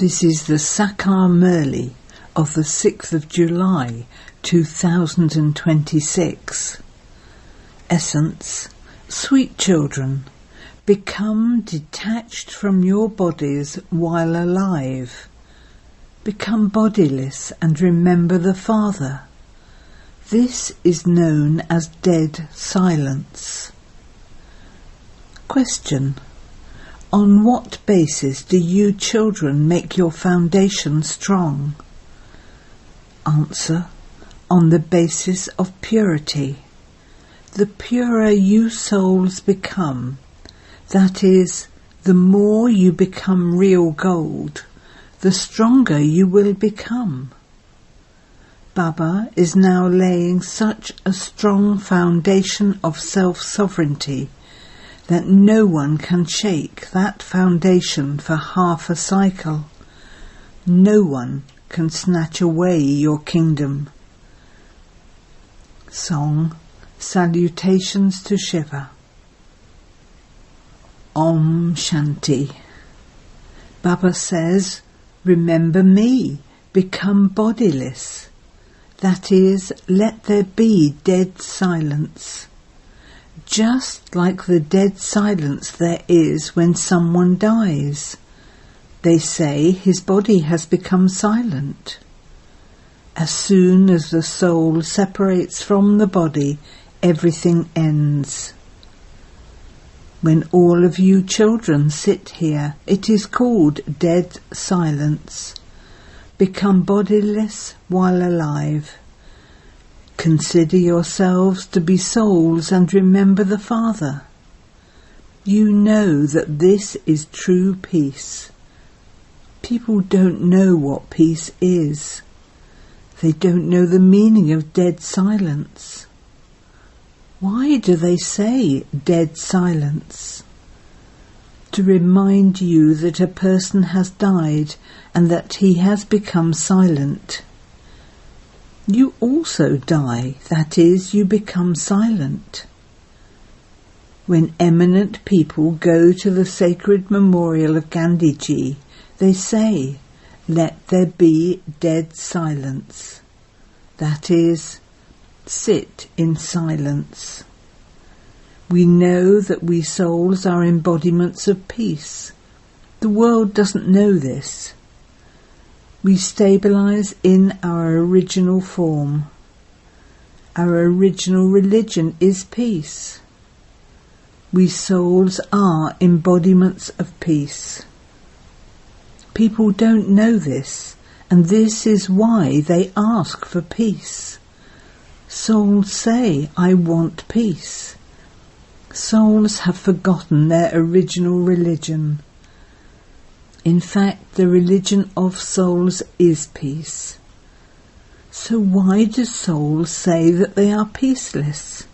This is the English Murli of the 6th of July 2026. Essence: sweet children, become detached from your bodies while alive. Become bodiless and remember the Father. This is known as dead silence. Question: on what basis do you children make your foundation strong? Answer: on the basis of purity. The purer you souls become, that is, the more you become real gold, the stronger you will become. Baba is now laying such a strong foundation of self-sovereignty that no one can shake that foundation for half a cycle. No one can snatch away your kingdom. Song: Salutations to Shiva. Om Shanti. Baba says, remember me, become bodiless. That is, let there be dead silence. Just like the dead silence there is when someone dies. They say his body has become silent. As soon as the soul separates from the body, everything ends. When all of you children sit here, it is called dead silence. Become bodiless while alive. Consider yourselves to be souls and remember the Father. You know that this is true peace. People don't know what peace is. They don't know the meaning of dead silence. Why do they say dead silence? To remind you that a person has died and that he has become silent. You also die, that is, you become silent. When eminent people go to the sacred memorial of Gandhiji, they say, let there be dead silence. That is, sit in silence. We know that we souls are embodiments of peace. The world doesn't know this. We stabilize in our original form. Our original religion is peace. We souls are embodiments of peace. People don't know this, and this is why they ask for peace. Souls say, I want peace. Souls have forgotten their original religion. In fact, the religion of souls is peace. So why do souls say that they are peaceless?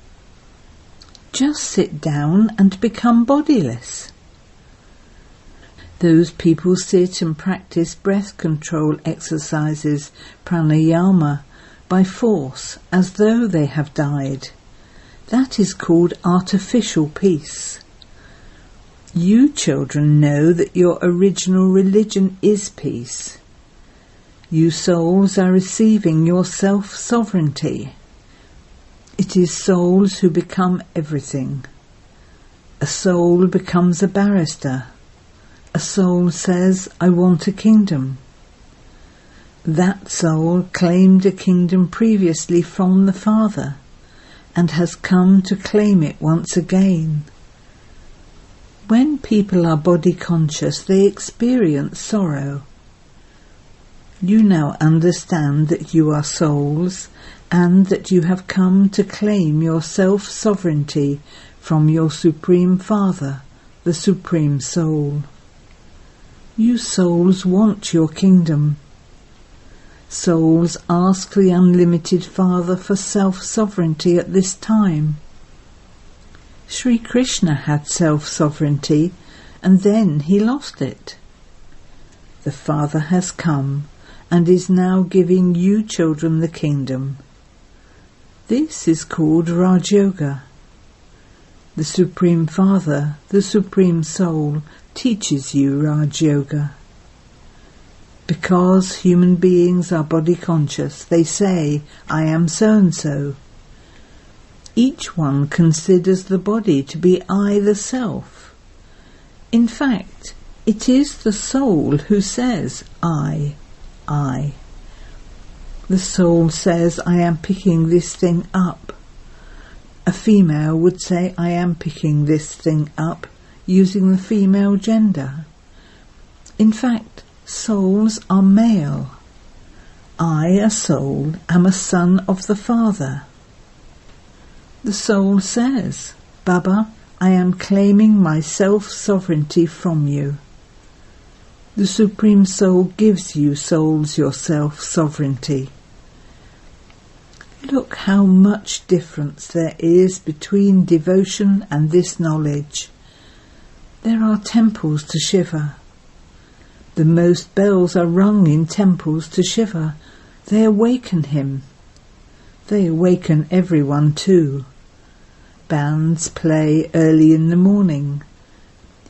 Just sit down and become bodiless. Those people sit and practice breath control exercises, pranayama, by force, as though they have died. That is called artificial peace. You children know that your original religion is peace. You souls are receiving your self-sovereignty. It is souls who become everything. A soul becomes a barrister. A soul says, I want a kingdom. That soul claimed a kingdom previously from the Father and has come to claim it once again. When people are body conscious, they experience sorrow. You now understand that you are souls and that you have come to claim your self-sovereignty from your Supreme Father, the Supreme Soul. You souls want your kingdom. Souls ask the unlimited Father for self-sovereignty at this time. Sri Krishna had self-sovereignty and then he lost it. The Father has come and is now giving you children the kingdom. This is called Raj Yoga. The Supreme Father, the Supreme Soul, teaches you Raj Yoga. Because human beings are body conscious, they say, I am so-and-so. Each one considers the body to be I, the self. In fact, it is the soul who says, I. The soul says, I am picking this thing up. A female would say, I am picking this thing up, using the female gender. In fact, souls are male. I, a soul, am a son of the Father. The soul says, Baba, I am claiming my self-sovereignty from you. The Supreme Soul gives you souls your self-sovereignty. Look how much difference there is between devotion and this knowledge. There are temples to Shiva. The most bells are rung in temples to Shiva. They awaken him. They awaken everyone too. Bands play early in the morning.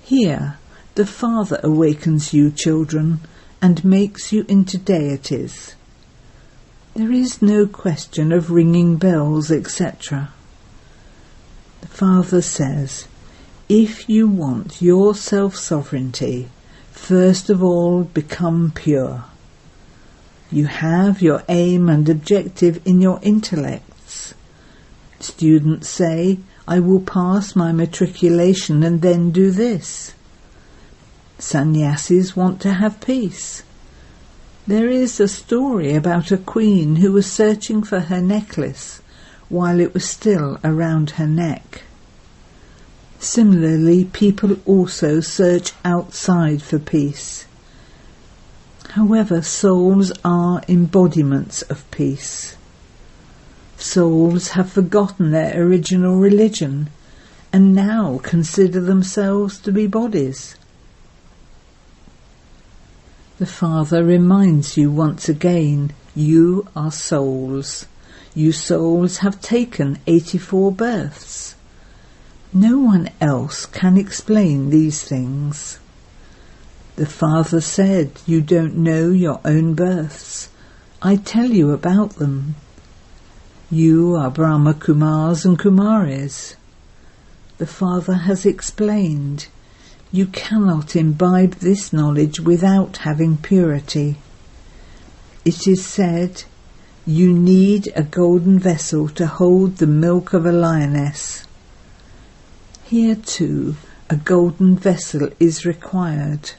Here, the Father awakens you children and makes you into deities. There is no question of ringing bells, etc. The Father says, if you want your self-sovereignty, first of all become pure. You have your aim and objective in your intellects. Students say, I will pass my matriculation and then do this. Sannyasis want to have peace. There is a story about a queen who was searching for her necklace while it was still around her neck. Similarly, people also search outside for peace. However, souls are embodiments of peace. Souls have forgotten their original religion and now consider themselves to be bodies. The Father reminds you once again, you are souls. You souls have taken 84 births. No one else can explain these things. The Father said, you don't know your own births. I tell you about them. You are Brahma Kumars and Kumaris. The Father has explained, you cannot imbibe this knowledge without having purity. It is said, you need a golden vessel to hold the milk of a lioness. Here too, a golden vessel is required.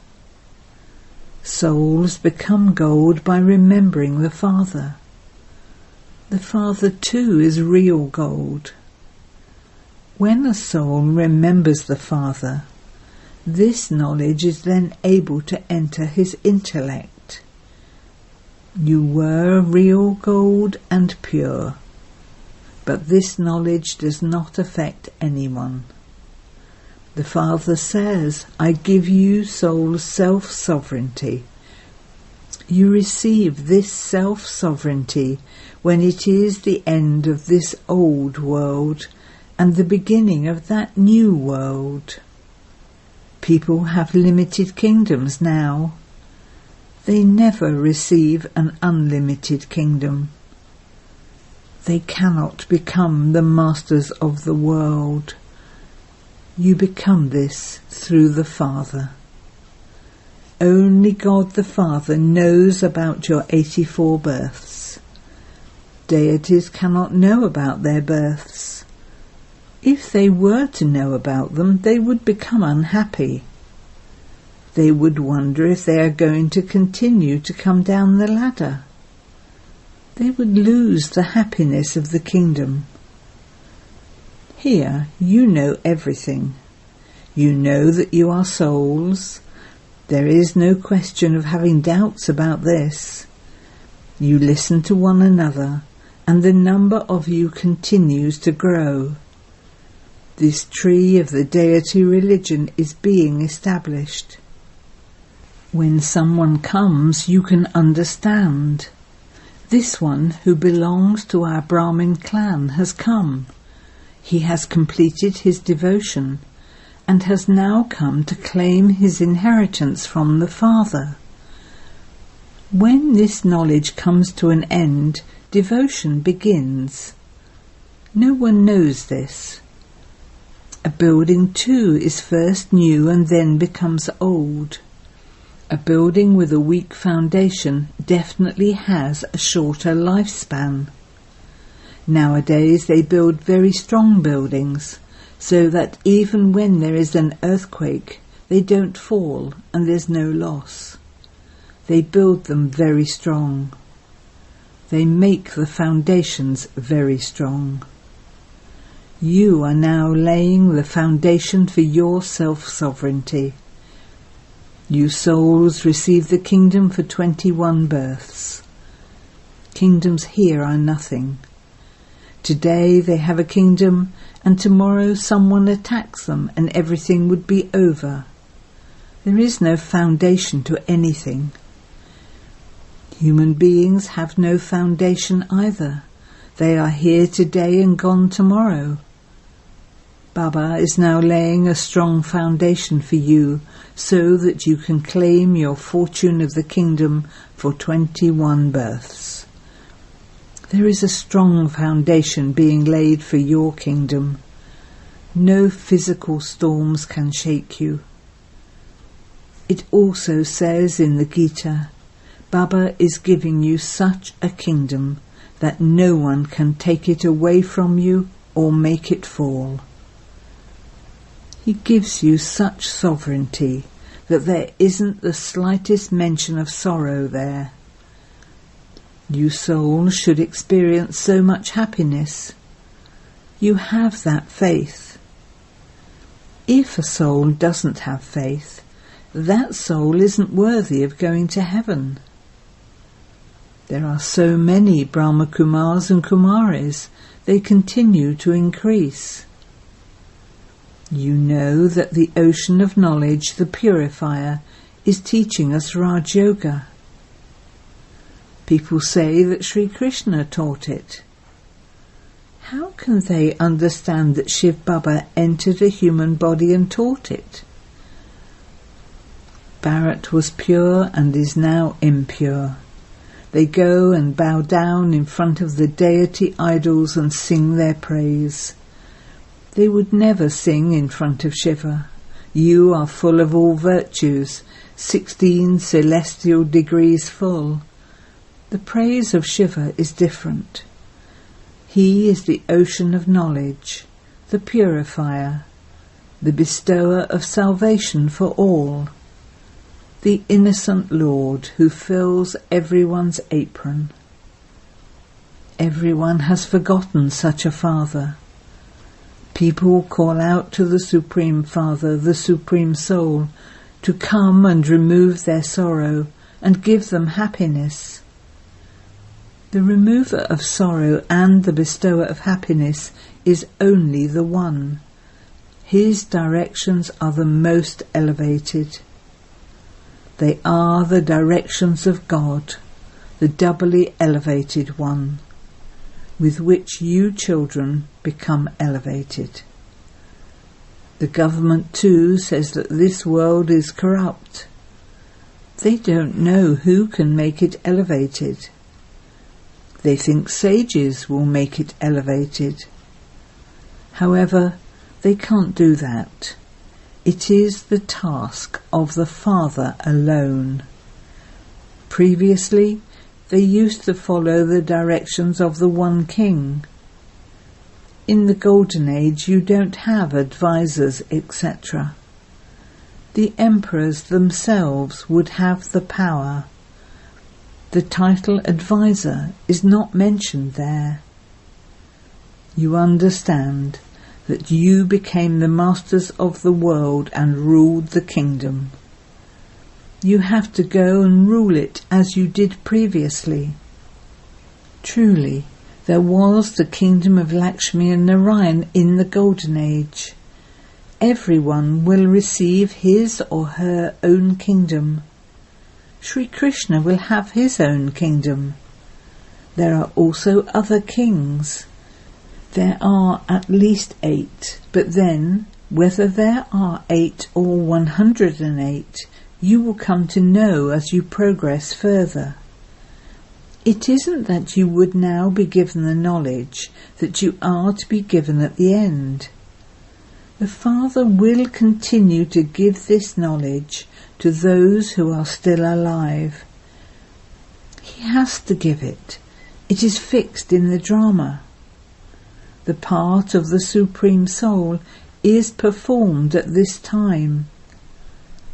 Souls become gold by remembering the Father. The Father too is real gold. When a soul remembers the Father, this knowledge is then able to enter his intellect. You were real gold and pure, but this knowledge does not affect anyone. The Father says, I give you soul's self-sovereignty. You receive this self-sovereignty when it is the end of this old world and the beginning of that new world. People have limited kingdoms now. They never receive an unlimited kingdom. They cannot become the masters of the world. You become this through the Father. Only God the Father knows about your 84 births. Deities cannot know about their births. If they were to know about them, they would become unhappy. They would wonder if they are going to continue to come down the ladder. They would lose the happiness of the kingdom. Here you know everything. You know that you are souls. There is no question of having doubts about this. You listen to one another, and the number of you continues to grow. This tree of the deity religion is being established. When someone comes, you can understand. This one who belongs to our Brahmin clan has come. He has completed his devotion and has now come to claim his inheritance from the Father. When this knowledge comes to an end, devotion begins. No one knows this. A building too is first new and then becomes old. A building with a weak foundation definitely has a shorter lifespan. Nowadays they build very strong buildings, so that even when there is an earthquake, they don't fall and there's no loss. They build them very strong. They make the foundations very strong. You are now laying the foundation for your self-sovereignty. You souls receive the kingdom for 21 births. Kingdoms here are nothing. Today they have a kingdom, and tomorrow someone attacks them and everything would be over. There is no foundation to anything. Human beings have no foundation either. They are here today and gone tomorrow. Baba is now laying a strong foundation for you so that you can claim your fortune of the kingdom for 21 births. There is a strong foundation being laid for your kingdom. No physical storms can shake you. It also says in the Gita, Baba is giving you such a kingdom that no one can take it away from you or make it fall. He gives you such sovereignty that there isn't the slightest mention of sorrow there. You souls should experience so much happiness. You have that faith. If a soul doesn't have faith, that soul isn't worthy of going to heaven. There are so many Brahma Kumars and Kumaris, they continue to increase. You know that the ocean of knowledge, the purifier, is teaching us Raj Yoga. People say that Sri Krishna taught it. How can they understand that Shiv Baba entered a human body and taught it? Bharat was pure and is now impure. They go and bow down in front of the deity idols and sing their praise. They would never sing in front of Shiva. You are full of all virtues, 16 celestial degrees full. The praise of Shiva is different. He is the ocean of knowledge, the purifier, the bestower of salvation for all, the innocent Lord who fills everyone's apron. Everyone has forgotten such a father. People call out to the Supreme Father, the Supreme Soul, to come and remove their sorrow and give them happiness. The remover of sorrow and the bestower of happiness is only the one. His directions are the most elevated. They are the directions of God, the doubly elevated one, with which you children become elevated. The government too says that this world is corrupt. They don't know who can make it elevated. They think sages will make it elevated. However, they can't do that. It is the task of the Father alone. Previously, they used to follow the directions of the one king. In the Golden Age, you don't have advisors, etc. The emperors themselves would have the power. The title advisor is not mentioned there. You understand that you became the masters of the world and ruled the kingdom. You have to go and rule it as you did previously. Truly, there was the kingdom of Lakshmi and Narayan in the Golden Age. Everyone will receive his or her own kingdom. Sri Krishna will have his own kingdom. There are also other kings. There are at least 8, but then, whether there are 8 or 108, you will come to know as you progress further. It isn't that you would now be given the knowledge that you are to be given at the end. The Father will continue to give this knowledge to those who are still alive. He has to give it. It is fixed in the drama. The part of the Supreme Soul is performed at this time.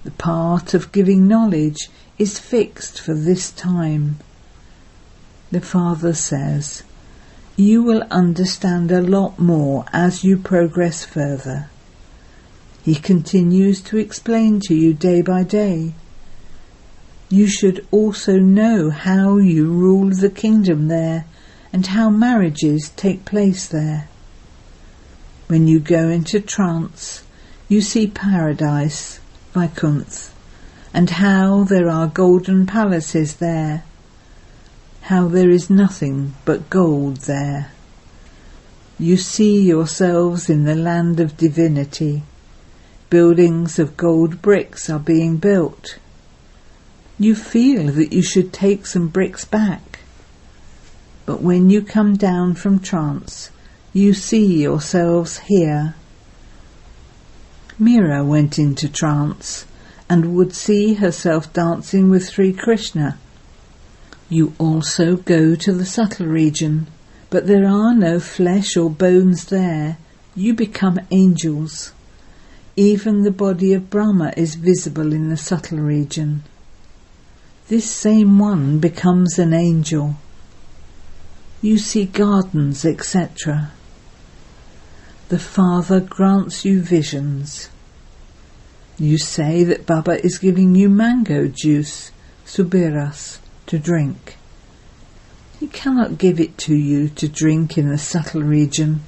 The part of giving knowledge is fixed for this time. The Father says, you will understand a lot more as you progress further. He continues to explain to you day by day. You should also know how you rule the kingdom there and how marriages take place there. When you go into trance, you see paradise, Vaikuntha, and how there are golden palaces there, how there is nothing but gold there. You see yourselves in the land of divinity. Buildings of gold bricks are being built. You feel that you should take some bricks back. But when you come down from trance, you see yourselves here. Meera went into trance and would see herself dancing with Sri Krishna. You also go to the subtle region, but there are no flesh or bones there. You become angels. Even the body of Brahma is visible in the subtle region. This same one becomes an angel. You see gardens, etc. The Father grants you visions. You say that Baba is giving you mango juice, subiras, to drink. He cannot give it to you to drink in the subtle region.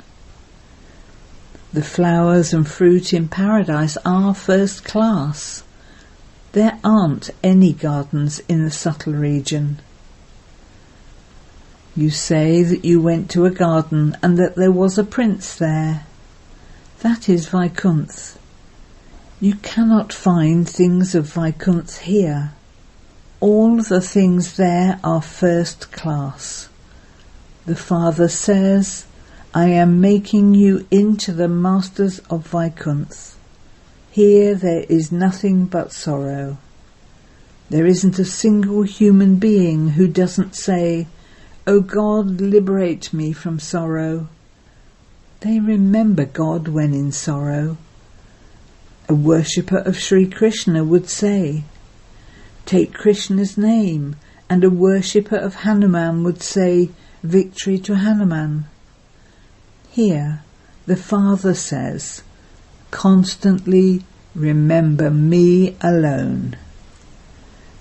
The flowers and fruit in paradise are first class. There aren't any gardens in the subtle region. You say that you went to a garden and that there was a prince there. That is Vaikuntha. You cannot find things of Vaikuntha here. All the things there are first class. The Father says, I am making you into the masters of Vaikuntha. Here there is nothing but sorrow. There isn't a single human being who doesn't say, O God, liberate me from sorrow. They remember God when in sorrow. A worshipper of Sri Krishna would say, take Krishna's name, and a worshipper of Hanuman would say, victory to Hanuman. Here, the Father says, constantly remember me alone.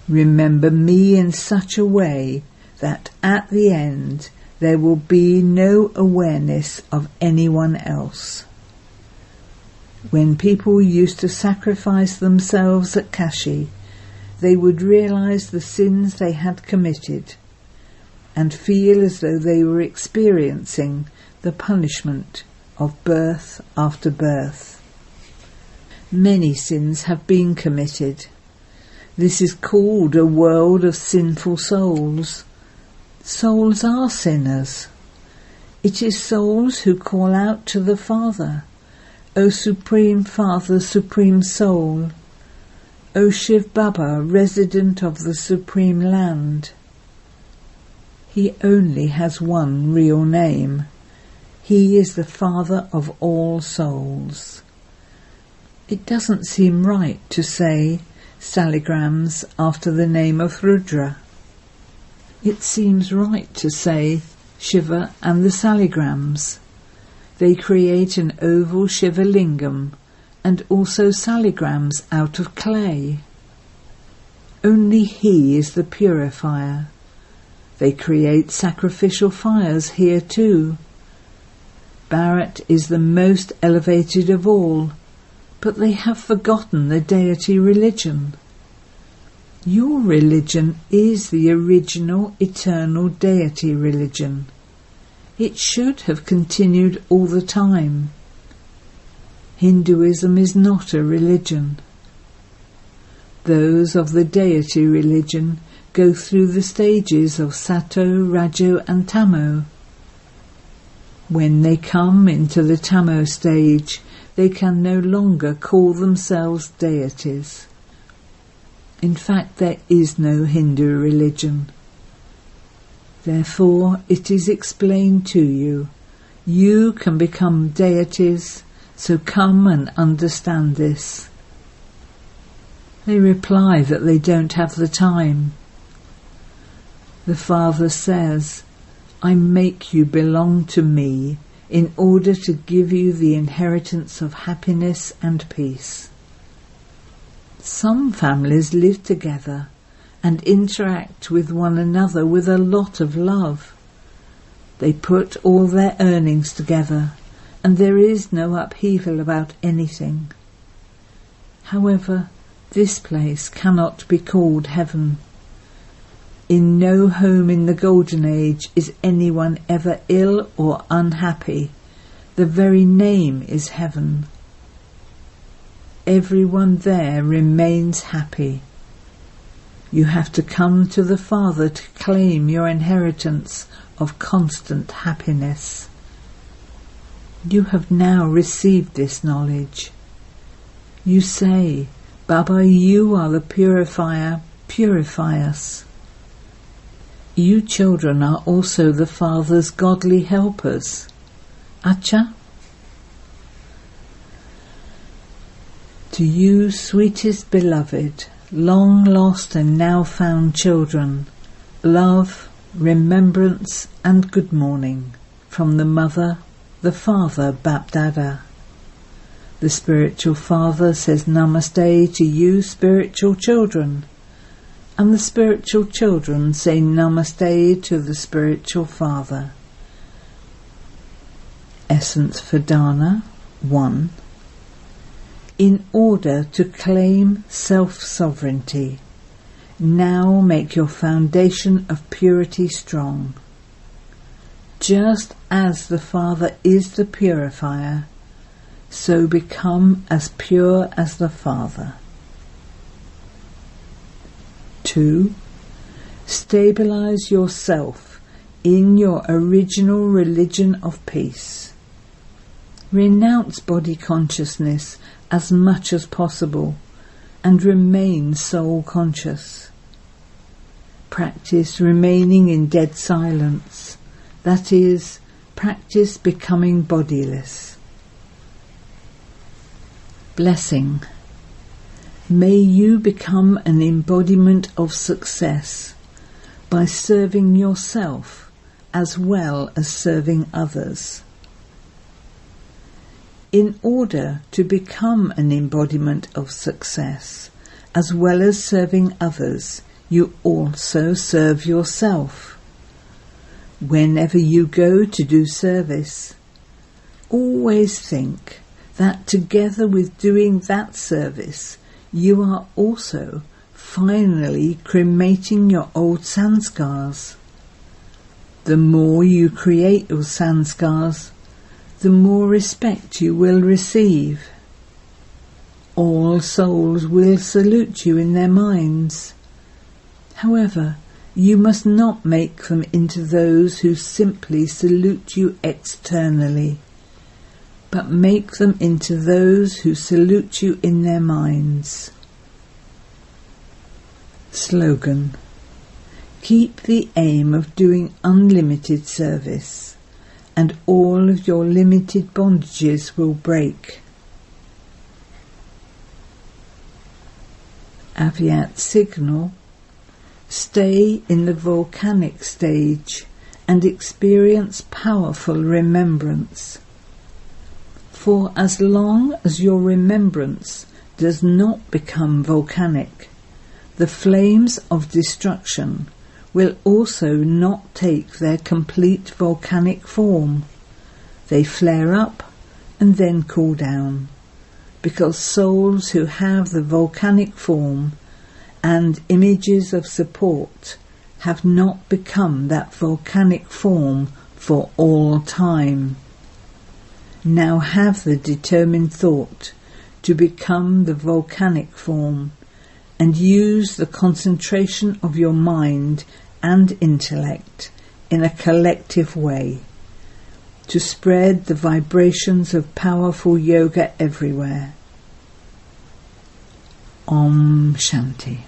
Remember me in such a way that at the end there will be no awareness of anyone else. When people used to sacrifice themselves at Kashi, they would realize the sins they had committed and feel as though they were experiencing the punishment of birth after birth. Many sins have been committed. This is called a world of sinful souls. Souls are sinners. It is souls who call out to the Father, O Supreme Father, Supreme Soul, O Shiv Baba, resident of the Supreme Land. He only has one real name. He is the Father of all souls. It doesn't seem right to say saligrams after the name of Rudra. It seems right to say Shiva and the saligrams. They create an oval Shiva lingam and also saligrams out of clay. Only he is the purifier. They create sacrificial fires here too. Bharat is the most elevated of all, but they have forgotten the deity religion. Your religion is the original eternal deity religion. It should have continued all the time. Hinduism is not a religion. Those of the deity religion go through the stages of Sato, Rajo and Tamo. When they come into the Tamo stage, they can no longer call themselves deities. In fact, there is no Hindu religion. Therefore, it is explained to you, you can become deities, so come and understand this. They reply that they don't have the time. The Father says, I make you belong to me in order to give you the inheritance of happiness and peace. Some families live together and interact with one another with a lot of love. They put all their earnings together, and there is no upheaval about anything. However, this place cannot be called heaven. In no home in the Golden Age is anyone ever ill or unhappy. The very name is heaven. Everyone there remains happy. You have to come to the Father to claim your inheritance of constant happiness. You have now received this knowledge. You say, Baba, you are the purifier, purify us. You children are also the Father's godly helpers. Acha? To you, sweetest beloved, long lost and now found children, love, remembrance and good morning from the Mother, the Father, Bapdada. The spiritual Father says Namaste to you spiritual children, and the spiritual children say Namaste to the spiritual Father. Essence for Dana 1. In order to claim self-sovereignty, now make your foundation of purity strong. Just as the Father is the purifier, so become as pure as the Father. 2. Stabilize yourself in your original religion of peace. Renounce body consciousness as much as possible and remain soul conscious. Practice remaining in dead silence, that is, practice becoming bodiless. Blessing. May you become an embodiment of success by serving yourself as well as serving others. In order to become an embodiment of success, as well as serving others, you also serve yourself. Whenever you go to do service, always think that together with doing that service, you are also finally cremating your old sanskars. The more you create your sanskars, the more respect you will receive. All souls will salute you in their minds. However, you must not make them into those who simply salute you externally, but make them into those who salute you in their minds. Slogan. Keep the aim of doing unlimited service, and all of your limited bondages will break. Avyat signal. Stay in the volcanic stage and experience powerful remembrance. For as long as your remembrance does not become volcanic, the flames of destruction will also not take their complete volcanic form. They flare up and then cool down, because souls who have the volcanic form and images of support have not become that volcanic form for all time. Now have the determined thought to become the volcanic form and use the concentration of your mind and intellect in a collective way to spread the vibrations of powerful yoga everywhere. Om Shanti.